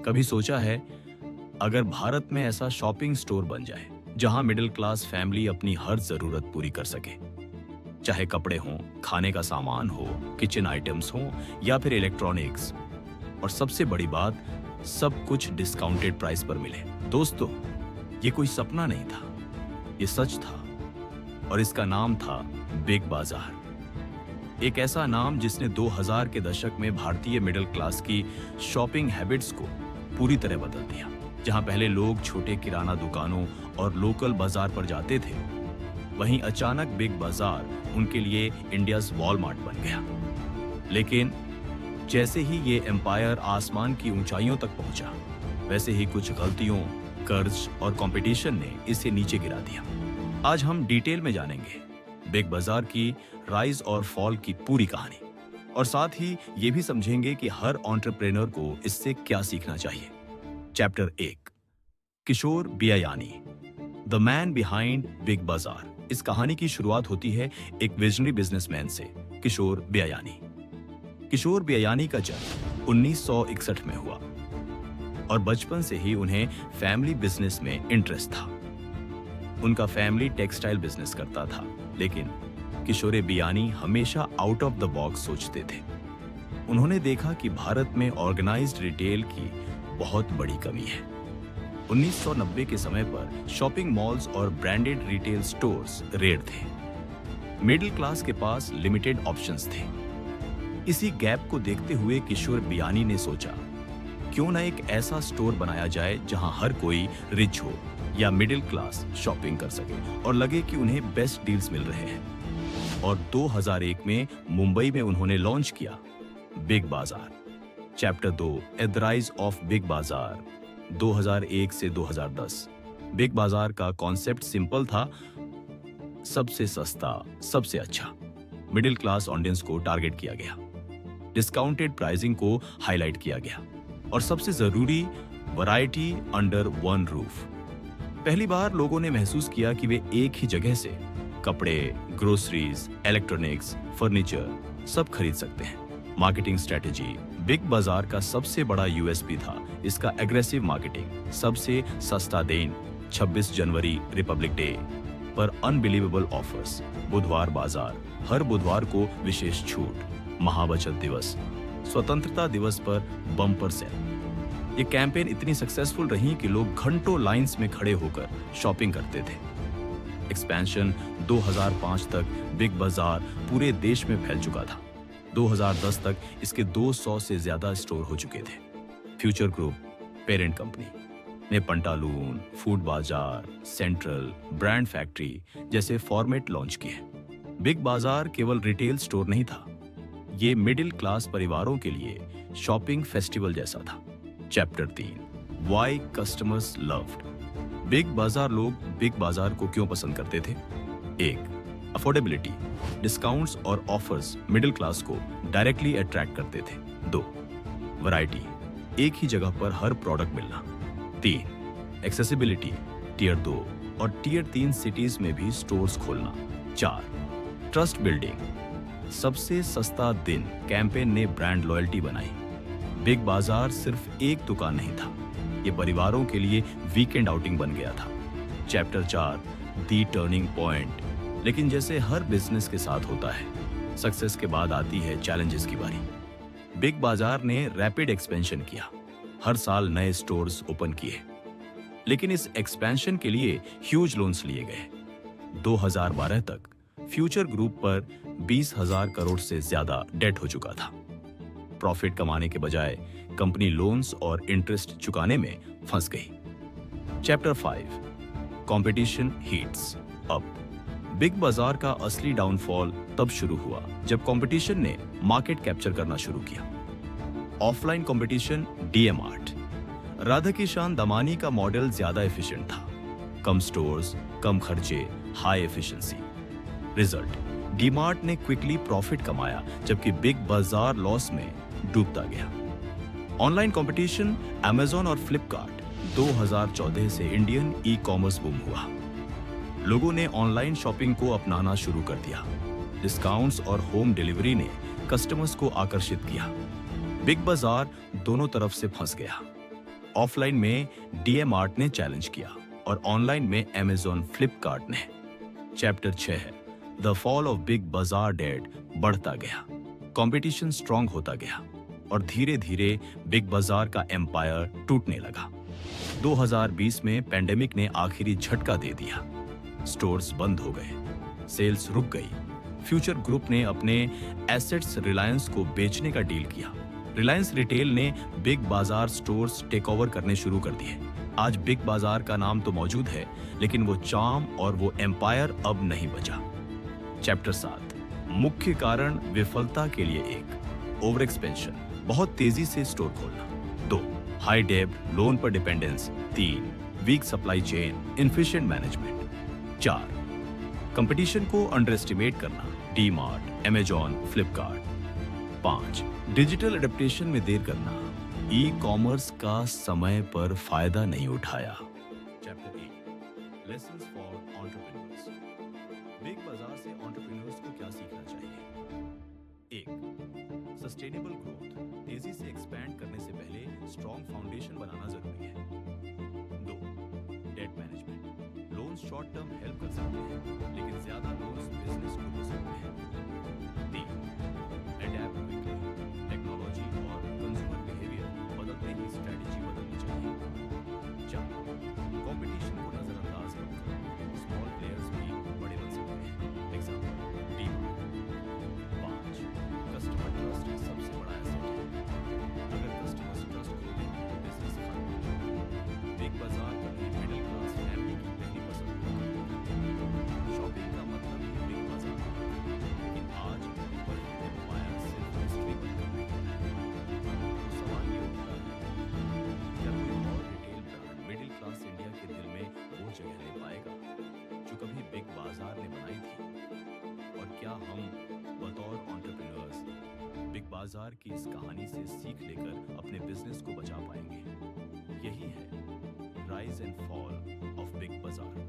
कभी सोचा है अगर भारत में ऐसा शॉपिंग स्टोर बन जाए जहां मिडिल क्लास फैमिली अपनी हर जरूरत पूरी कर सके, चाहे कपड़े हों, खाने का सामान हो, किचन आइटम्स हों या फिर इलेक्ट्रॉनिक्स, और सबसे बड़ी बात, सब कुछ डिस्काउंटेड प्राइस पर मिले। दोस्तों, ये कोई सपना नहीं था, ये सच था, और इसका नाम था बिग बाजार। एक ऐसा नाम जिसने 2000 के दशक में भारतीय मिडिल क्लास की शॉपिंग हैबिट्स को पूरी तरह बदल दिया। जहां पहले लोग छोटे किराना दुकानों और लोकल बाजार पर जाते थे, वहीं अचानक बिग बाजार उनके लिए इंडियाज वॉलमार्ट बन गया। लेकिन जैसे ही ये एम्पायर आसमान की ऊंचाइयों तक पहुंचा, वैसे ही कुछ गलतियों, कर्ज और कंपटीशन ने इसे नीचे गिरा दिया। आज हम डिटेल में जानेंगे बिग बाजार की राइज और फॉल की पूरी कहानी, और साथ ही ये भी समझेंगे कि हर एंटरप्रेन्योर को इससे क्या सीखना चाहिए। Chapter 1, Kishore Biyani, the man behind Big Bazaar. इस कहानी की शुरुआत होती है एक विजनरी बिजनेसमैन से, किशोर बियायानी। किशोर बियायानी का जन्म 1961 में हुआ और बचपन से ही उन्हें फैमिली बिजनेस में इंटरेस्ट था। उनका फैमिली टेक्सटाइल बिजनेस करता था, लेकिन किशोर बियानी हमेशा आउट ऑफ द बॉक्स सोचते थे। उन्होंने देखा कि भारत में ऑर्गेनाइज्ड रिटेल की बहुत बड़ी कमी है। 1990 के समय पर शॉपिंग मॉल्स और ब्रांडेड रिटेल स्टोर्स रेयर थे। मिडिल क्लास के पास लिमिटेड ऑप्शंस थे। इसी गैप को देखते हुए किशोर बियानी ने सोचा, क्यों ना एक ऐसा स्टोर बनाया जाए जहां हर कोई रिच हो या मिडिल क्लास शॉपिंग कर सके और लगे कि उन्हें बेस्ट डील्स मिल रहे हैं। और 2001 में मुंबई में उन्होंने लॉन्च किया बिग बाजार। Chapter 2, at the rise of big बाजार, 2001 से 2010। बिग बाजार का कॉन्सेप्ट सिंपल था, सबसे सस्ता, सबसे अच्छा। मिडिल क्लास ऑडियंस को टारगेट किया गया, डिस्काउंटेड प्राइसिंग को हाईलाइट किया गया, और सबसे जरूरी, वैरायटी अंडर वन रूफ। पहली बार लोगों ने महसूस किया कि वे एक ही जगह से कपड़े, ग्रोसरीज, इलेक्ट्रॉनिक्स, फर्नीचर सब खरीद सकते हैं। मार्केटिंग स्ट्रेटेजी, बिग बाजार का सबसे बड़ा यूएसपी था इसका एग्रेसिव मार्केटिंग। सबसे सस्ता दिन, 26 जनवरी रिपब्लिक डे पर अनबिलीवेबल ऑफर्स, बुधवार बाजार, हर बुधवार को विशेष छूट, महाबचत दिवस, स्वतंत्रता दिवस पर बम्पर सेल। ये कैंपेन इतनी सक्सेसफुल रही कि लोग घंटों लाइंस में खड़े होकर शॉपिंग करते थे। एक्सपेंशन, 2005 तक बिग बाजार पूरे देश में फैल चुका था। 2010 तक इसके 200 से ज्यादा स्टोर हो चुके थे। फ्यूचर ग्रुप, पेरेंट कंपनी, ने पंटालून, फूड बाजार, सेंट्रल, ब्रांड फैक्ट्री जैसे फॉर्मेट लॉन्च किए। बिग बाजार केवल रिटेल स्टोर नहीं था, ये मिडिल क्लास परिवारों के लिए शॉपिंग फेस्टिवल जैसा था। Chapter 3, why customers loved big बाजार। लोग बिग बाजार को क्यों पसंद करते थे? 1, अफोर्डेबिलिटी, डिस्काउंट्स और ऑफर्स मिडिल क्लास को डायरेक्टली अट्रैक्ट करते थे। 2, वैरायटी, एक ही जगह पर हर प्रोडक्ट मिलना। 3, एक्सेसिबिलिटी, टियर 2 और टियर 3 सिटीज में भी स्टोर्स खोलना। 4, ट्रस्ट बिल्डिंग, सबसे सस्ता दिन कैंपेन ने ब्रांड लॉयल्टी बनाई। बिग बाजार सिर्फ एक दुकान नहीं था, ये परिवारों के लिए वीकेंड आउटिंग बन गया था। चैप्टर 4, दी टर्निंग पॉइंट। लेकिन जैसे हर बिजनेस के साथ होता है, सक्सेस के बाद आती है चैलेंजेस की बारी। बिग बाजार ने रैपिड एक्सपेंशन किया, हर साल नए स्टोर्स ओपन किए, लेकिन इस एक्सपेंशन के लिए ह्यूज लोन्स लिए गए। 2012 तक फ्यूचर ग्रुप पर 20,000 करोड़ से ज्यादा डेट हो चुका था। प्रॉफिट कमाने के बजाय कंपनी लोन्स और इंटरेस्ट चुकाने में फंस गई। Chapter 5, competition heats up. Big बाजार का असली डाउनफॉल तब शुरू हुआ जब कंपटीशन ने मार्केट कैप्चर करना शुरू किया। ऑफलाइन कंपटीशन, डीएमार्ट, राधाकिशन दमानी का मॉडल ज्यादा एफिशिएंट था। कम स्टोर्स, कम खर्चे, हाई एफिशिएंसी। रिजल्ट, डीमार्ट ने क्विकली प्रॉफिट कमाया जबकि बिग बाजार लॉस में डूबता गया। ऑनलाइन कंपटीशन, अमेज़न और फ्लिपकार्ट, 2014 से इंडियन ई कॉमर्स बूम हुआ। लोगों ने ऑनलाइन शॉपिंग को अपनाना शुरू कर दिया। डिस्काउंट्स और होम डिलीवरी ने कस्टमर्स को आकर्षित किया। बिग बाजार दोनों तरफ से फंस गया। ऑफलाइन में डीएमार्ट ने चैलेंज किया और ऑनलाइन में अमेज़न फ्लिपकार्ट ने। चैप्टर 6 है द फॉल ऑफ बिग बाजार डेट बढ़ता गया, कंपटीशन स्ट्रांग होता गया और धीरे धीरे बिग बाजार का एम्पायर टूटने लगा। 2020 में पेंडेमिक ने आखिरी झटका दे दिया। स्टोर्स बंद हो गए, सेल्स रुक गई। फ्यूचर ग्रुप ने अपने एसेट्स रिलायंस को बेचने का डील किया। रिलायंस रिटेल ने बिग बाजार स्टोर्स टेक ओवर करने शुरू कर दिए। आज बिग बाजार का नाम तो मौजूद है, लेकिन वो चार्म और वो एम्पायर अब नहीं बचा। चैप्टर 7 मुख्य कारण विफलता के लिए। 1 ओवर एक्सपेंशन, बहुत तेजी से स्टोर खोलना। 2 हाई डेब्ट, लोन पर dependence. 3 weak supply chain, inefficient management. 4 competition को अंडर एस्टिमेट करना, DMart, Amazon, Flipkart. 5 digital adaptation में देर करना, ई कॉमर्स का समय पर फायदा नहीं उठाया। Chapter 8 lessons for entrepreneurs. Big बाजार से एंटरप्रेन्योर्स को क्या सीखना चाहिए? 1 सस्टेनेबल ग्रोथ, तेजी से एक्सपैंड करने से पहले स्ट्रॉन्ग फाउंडेशन बनाना जरूरी है। 2 debt management, loans short term help कर सकते हैं, लेकिन ज्यादा लोन्स बिजनेस को हो सकते हैं। 3 अडैप्ट क्विकली, टेक्नोलॉजी और कंज्यूमर बिहेवियर बदलते ही स्ट्रेटजी बदलनी चाहिए। 4 कंपटीशन को नजरअंदाज मत करो, स्मॉल प्लेयर्स भी बड़े बन सकते हैं। एग्जांपल डीमार्ट। 5 कस्टमर ट्रस्ट सबसे बड़ा एसेट है, अगर कस्टमर्स ट्रस्ट खोते हैं तो बिजनेस खत्म। बिग बाजार अपनी मिडिल क्लास फैमिली की पहली पसंद है। शॉपिंग का मतलब ही बिग बाजार है, लेकिन आज वही एम्पायर सिर्फ हिस्ट्री बन गई है। तो सवाल ये उठता है, क्या कोई और retail brand middle Claas India के दिल में वो जगह ले पाएगा जो कभी बिग बाजार ने बनाई थी? और क्या हम बतौर एंटरप्रेन्योर्स बिग बाजार की इस कहानी से सीख लेकर अपने बिजनेस को बचा पाएंगे? यही है rise and fall of big बाजार।